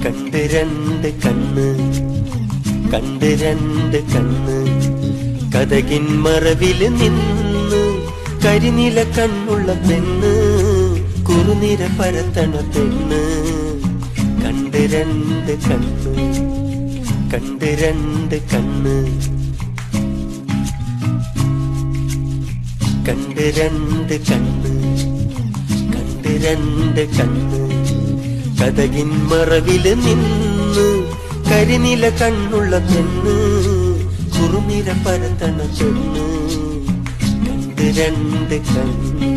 കണ്ട് രണ്ട് കണ്ണ്, കണ്ട് രണ്ട് കണ്ണ്, കതകിൻ മറവില് നിന്ന് കരിനില കണ്ണുള്ള പെണ്ണ്, കുറുനിര പരത്തണ പെണ്ണ്. കണ്ട് രണ്ട് കണ്ണ്, കണ്ട് രണ്ട് കണ്ണ്, കണ്ട് രണ്ട് കണ്ണ്, കണ്ട് രണ്ട് കണ്ണ്, കതകിൻ മറവില് നിന്ന് കരിനില കണ്ണുള്ള പെണ്ണ്, കുറുനിര പരത്തണ പെണ്ണ്. കണ്ട് രണ്ട് കണ്ണ്.